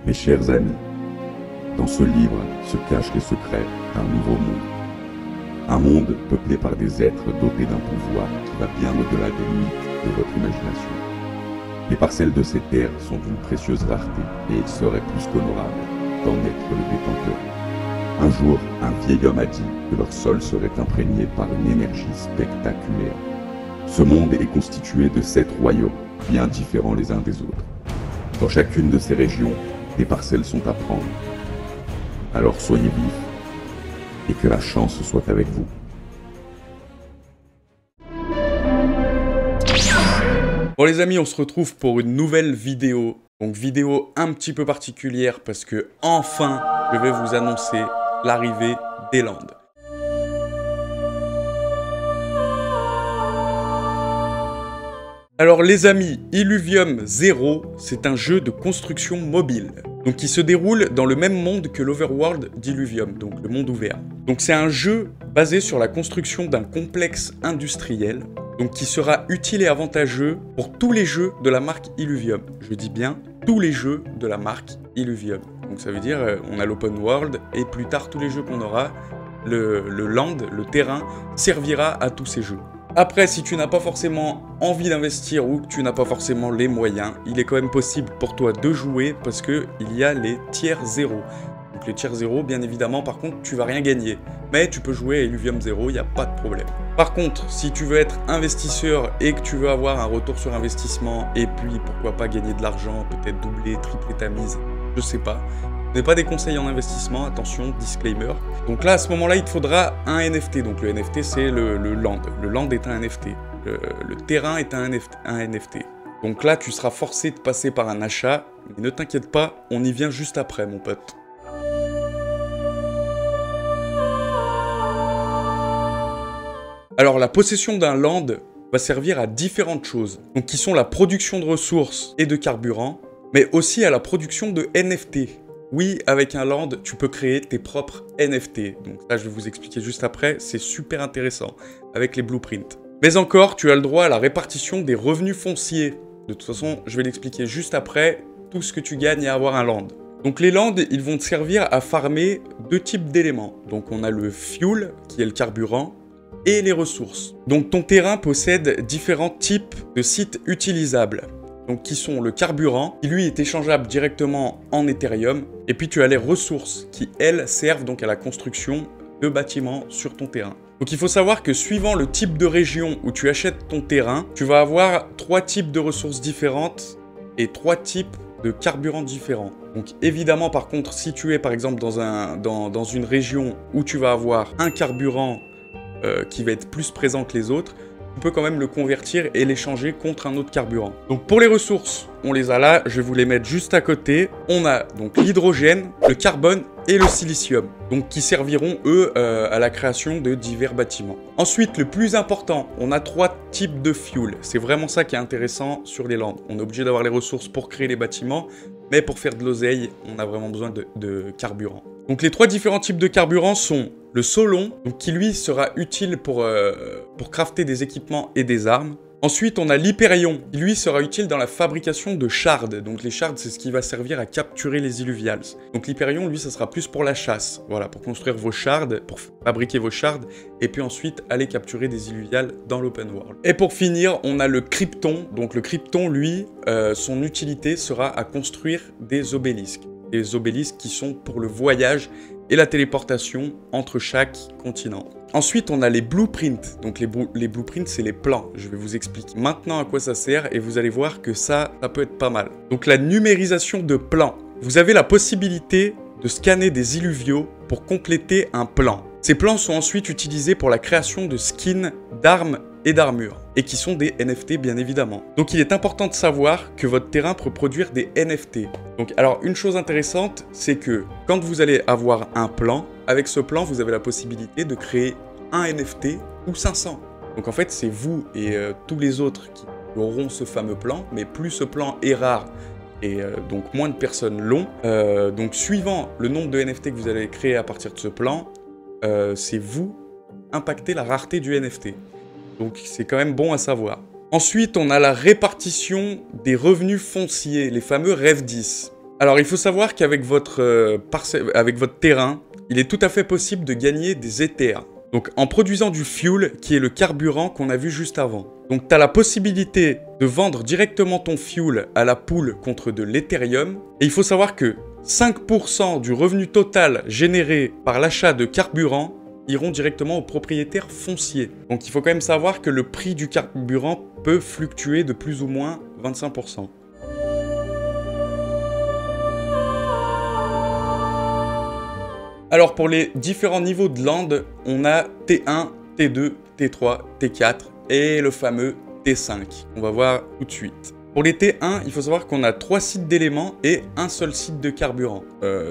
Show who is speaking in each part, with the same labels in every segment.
Speaker 1: Mes chers amis, dans ce livre se cachent les secrets d'un nouveau monde. Un monde peuplé par des êtres dotés d'un pouvoir qui va bien au-delà des limites de votre imagination. Les parcelles de ces terres sont d'une précieuse rareté et il serait plus qu'honorable d'en être le détenteur. Un jour, un vieil homme a dit que leur sol serait imprégné par une énergie spectaculaire. Ce monde est constitué de 7 royaumes, bien différents les uns des autres. Dans chacune de ces régions, des parcelles sont à prendre. Alors soyez vifs et que la chance soit avec vous.
Speaker 2: Bon les amis, on se retrouve pour une nouvelle vidéo. Donc vidéo un petit peu particulière parce que enfin, je vais vous annoncer l'arrivée des Landes. Alors les amis, Illuvium 0, c'est un jeu de construction mobile. Donc qui se déroule dans le même monde que l'Overworld d'Illuvium, donc le monde ouvert. Donc c'est un jeu basé sur la construction d'un complexe industriel, donc qui sera utile et avantageux pour tous les jeux de la marque Illuvium. Je dis bien tous les jeux de la marque Illuvium. Donc ça veut dire on a l'open world et plus tard tous les jeux qu'on aura, le land, le terrain, servira à tous ces jeux. Après, si tu n'as pas forcément envie d'investir ou que tu n'as pas forcément les moyens, il est quand même possible pour toi de jouer parce qu'il y a les tiers 0. Donc les tiers 0, bien évidemment, par contre, tu vas rien gagner. Mais tu peux jouer à Illuvium 0, il n'y a pas de problème. Par contre, si tu veux être investisseur et que tu veux avoir un retour sur investissement et puis pourquoi pas gagner de l'argent, peut-être doubler, tripler ta mise, je sais pas. Ce n'est pas des conseils en investissement, attention, disclaimer. Donc là, à ce moment-là, il te faudra un NFT. Donc le NFT, c'est le land. Le land est un NFT. Le terrain est un NFT. Donc là, tu seras forcé de passer par un achat. Mais ne t'inquiète pas, on y vient juste après, mon pote. Alors, la possession d'un land va servir à différentes choses. Donc, qui sont la production de ressources et de carburant, mais aussi à la production de NFT. Oui, avec un land, tu peux créer tes propres NFT. Donc ça, je vais vous expliquer juste après. C'est super intéressant avec les blueprints. Mais encore, tu as le droit à la répartition des revenus fonciers. De toute façon, je vais l'expliquer juste après. Tout ce que tu gagnes à avoir un land. Donc les lands, ils vont te servir à farmer 2 types d'éléments. Donc on a le fuel, qui est le carburant, et les ressources. Donc ton terrain possède différents types de sites utilisables. Donc qui sont le carburant, qui lui est échangeable directement en Ethereum, et puis tu as les ressources, qui elles servent donc à la construction de bâtiments sur ton terrain. Donc il faut savoir que suivant le type de région où tu achètes ton terrain, tu vas avoir 3 types de ressources différentes et 3 types de carburants différents. Donc évidemment par contre, si tu es par exemple dans une région où tu vas avoir un carburant qui va être plus présent que les autres, tu peux quand même le convertir et l'échanger contre un autre carburant. Donc pour les ressources, on les a là, je vais vous les mettre juste à côté. On a donc l'hydrogène, le carbone et le silicium, donc qui serviront eux à la création de divers bâtiments. Ensuite, le plus important, on a 3 types de fuel. C'est vraiment ça qui est intéressant sur les lands. On est obligé d'avoir les ressources pour créer les bâtiments, mais pour faire de l'oseille, on a vraiment besoin de carburant. Donc les 3 différents types de carburant sont le solon, donc qui lui sera utile pour crafter des équipements et des armes. Ensuite, on a l'hyperion, qui lui sera utile dans la fabrication de shards. Donc les shards, c'est ce qui va servir à capturer les illuvials. Donc l'hyperion, lui, ça sera plus pour la chasse. Voilà, pour construire vos shards, pour fabriquer vos shards, et puis ensuite aller capturer des illuvials dans l'open world. Et pour finir, on a le krypton. Donc le krypton, lui, son utilité sera à construire des obélisques. Des obélisques qui sont pour le voyage et la téléportation entre chaque continent. Ensuite, on a les blueprints. Donc les blueprints, c'est les plans. Je vais vous expliquer maintenant à quoi ça sert et vous allez voir que ça peut être pas mal. Donc la numérisation de plans. Vous avez la possibilité de scanner des illuviaux pour compléter un plan. Ces plans sont ensuite utilisés pour la création de skins, d'armes et d'armures, et qui sont des NFT bien évidemment. Donc il est important de savoir que votre terrain peut produire des NFT. Donc alors une chose intéressante, c'est que quand vous allez avoir un plan, avec ce plan vous avez la possibilité de créer un NFT ou 500. Donc en fait c'est vous et tous les autres qui auront ce fameux plan, mais plus ce plan est rare, et donc moins de personnes l'ont. Donc suivant le nombre de NFT que vous allez créer à partir de ce plan, c'est vous impacter la rareté du NFT. Donc c'est quand même bon à savoir. Ensuite, on a la répartition des revenus fonciers, les fameux REV10. Alors, il faut savoir qu'avec votre, avec votre terrain, il est tout à fait possible de gagner des Ethers. Donc, en produisant du fuel, qui est le carburant qu'on a vu juste avant. Donc, tu as la possibilité de vendre directement ton fuel à la pool contre de l'Ethereum. Et il faut savoir que 5% du revenu total généré par l'achat de carburant iront directement aux propriétaires fonciers. Donc, il faut quand même savoir que le prix du carburant peut fluctuer de plus ou moins 25%. Alors pour les différents niveaux de land, on a T1, T2, T3, T4 et le fameux T5. On va voir tout de suite. Pour les T1, il faut savoir qu'on a 3 sites d'éléments et un seul site de carburant.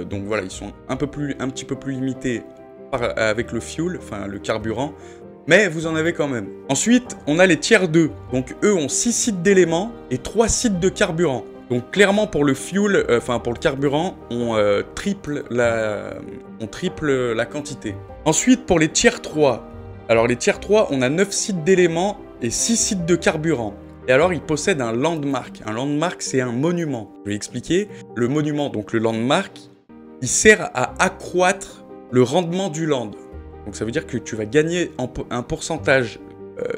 Speaker 2: Donc voilà, ils sont un petit peu plus limités avec le fuel, enfin le carburant, mais vous en avez quand même. Ensuite, on a les tiers 2. Donc eux ont 6 sites d'éléments et 3 sites de carburant. Donc clairement pour le fuel, pour le carburant, on triple la quantité. Ensuite pour les tiers 3, alors les tiers 3, on a 9 sites d'éléments et 6 sites de carburant. Et alors ils possèdent un landmark. Un landmark c'est un monument. Je vais expliquer. Le monument, donc le landmark, il sert à accroître le rendement du land. Donc ça veut dire que tu vas gagner un pourcentage.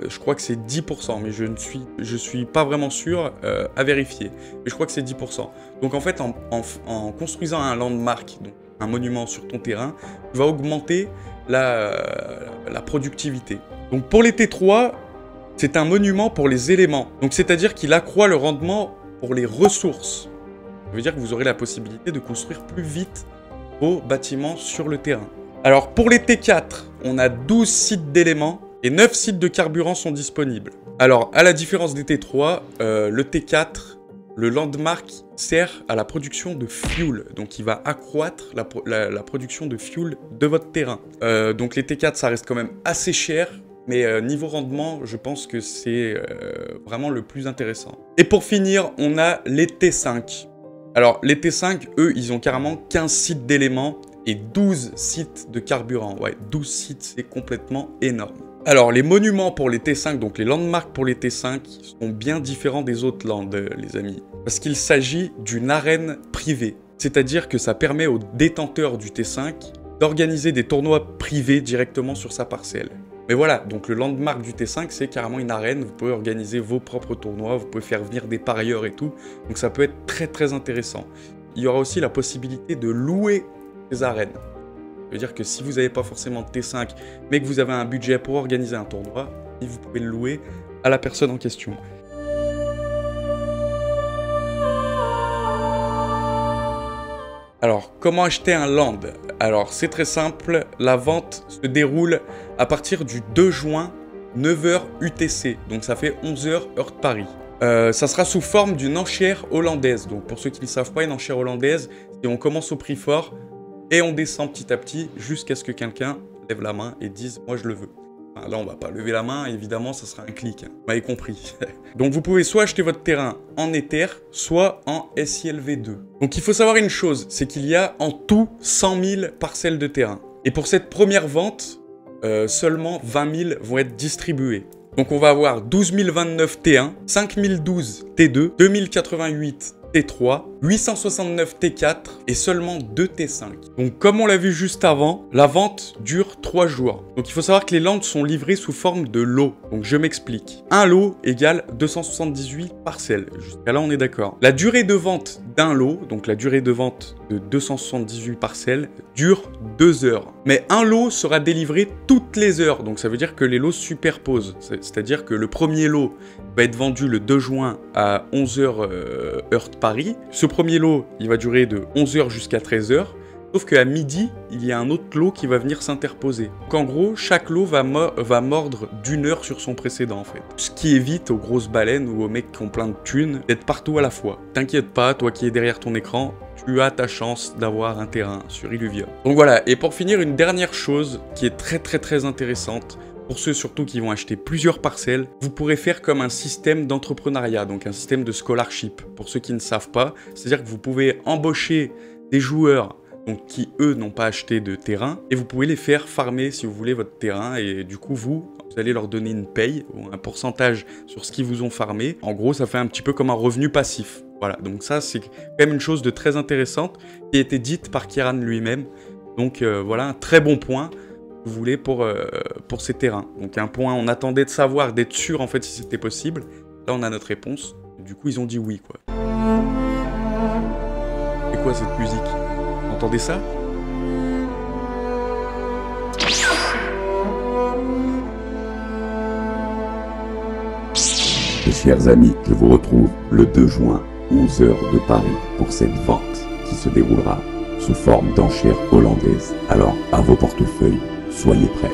Speaker 2: Je crois que c'est 10%, mais je suis pas vraiment sûr à vérifier. Mais je crois que c'est 10%. Donc en fait, en construisant un landmark, donc un monument sur ton terrain, tu vas augmenter la productivité. Donc pour les T3, c'est un monument pour les éléments. Donc c'est-à-dire qu'il accroît le rendement pour les ressources. Ça veut dire que vous aurez la possibilité de construire plus vite vos bâtiments sur le terrain. Alors pour les T4, on a 12 sites d'éléments. Et 9 sites de carburant sont disponibles. Alors, à la différence des T3, le T4, le landmark sert à la production de fuel. Donc, il va accroître la production de fuel de votre terrain. Donc, les T4, ça reste quand même assez cher. Mais niveau rendement, je pense que c'est vraiment le plus intéressant. Et pour finir, on a les T5. Alors, les T5, eux, ils ont carrément 15 sites d'éléments et 12 sites de carburant. Ouais, 12 sites, c'est complètement énorme. Alors, les monuments pour les T5, donc les landmarks pour les T5, sont bien différents des autres lands, les amis. Parce qu'il s'agit d'une arène privée. C'est-à-dire que ça permet aux détenteurs du T5 d'organiser des tournois privés directement sur sa parcelle. Mais voilà, donc le landmark du T5, c'est carrément une arène. Vous pouvez organiser vos propres tournois, vous pouvez faire venir des parieurs et tout. Donc ça peut être très très intéressant. Il y aura aussi la possibilité de louer ces arènes. Ça veut dire que si vous n'avez pas forcément de T5, mais que vous avez un budget pour organiser un tournoi, vous pouvez le louer à la personne en question. Alors, comment acheter un land? Alors, c'est très simple, la vente se déroule à partir du 2 juin, 9h UTC, donc ça fait 11h heure de Paris. Ça sera sous forme d'une enchère hollandaise. Donc pour ceux qui ne savent pas, une enchère hollandaise, c'est on commence au prix fort, et on descend petit à petit jusqu'à ce que quelqu'un lève la main et dise « moi je le veux ». Enfin, là, on va pas lever la main, évidemment, ça sera un clic. Vous m'avez compris. Donc, vous pouvez soit acheter votre terrain en Ether, soit en SILV2. Donc, il faut savoir une chose, c'est qu'il y a en tout 100 000 parcelles de terrain. Et pour cette première vente, seulement 20 000 vont être distribuées. Donc, on va avoir 12 029 T1, 5 012 T2, 2088 T3, 869 T4 et seulement 2 T5. Donc comme on l'a vu juste avant, la vente dure 3 jours. Donc il faut savoir que les lands sont livrés sous forme de lots. Donc je m'explique. Un lot égale 278 parcelles. Jusqu'à là on est d'accord. La durée de vente d'un lot, donc la durée de vente de 278 parcelles, dure 2 heures. Mais un lot sera délivré toutes les heures. Donc ça veut dire que les lots se superposent. C'est-à-dire que le premier lot va être vendu le 2 juin à 11h heure de Paris. Ce premier lot, il va durer de 11h jusqu'à 13h. Sauf qu'à midi, il y a un autre lot qui va venir s'interposer. Donc en gros, chaque lot va mordre d'1 heure sur son précédent en fait. Ce qui évite aux grosses baleines ou aux mecs qui ont plein de thunes d'être partout à la fois. T'inquiète pas, toi qui es derrière ton écran, tu as ta chance d'avoir un terrain sur Illuvium. Donc voilà, et pour finir, une dernière chose qui est très intéressante, pour ceux surtout qui vont acheter plusieurs parcelles, vous pourrez faire comme un système d'entrepreneuriat, donc un système de scholarship. Pour ceux qui ne savent pas, c'est-à-dire que vous pouvez embaucher des joueurs donc qui eux n'ont pas acheté de terrain, et vous pouvez les faire farmer si vous voulez votre terrain, et du coup vous allez leur donner une paye, ou un pourcentage sur ce qu'ils vous ont farmé. En gros, ça fait un petit peu comme un revenu passif. Voilà, donc ça c'est quand même une chose de très intéressante qui a été dite par Kieran lui-même. Donc voilà, un très bon point, si vous voulez, pour ces terrains. Donc un point, on attendait de savoir, d'être sûr en fait si c'était possible. Là on a notre réponse, du coup ils ont dit oui quoi. C'est quoi cette musique? Vous entendez ça?
Speaker 1: Mes chers amis, je vous retrouve le 2 juin, 11h de Paris, pour cette vente qui se déroulera sous forme d'enchères hollandaises. Alors, à vos portefeuilles, soyez prêts.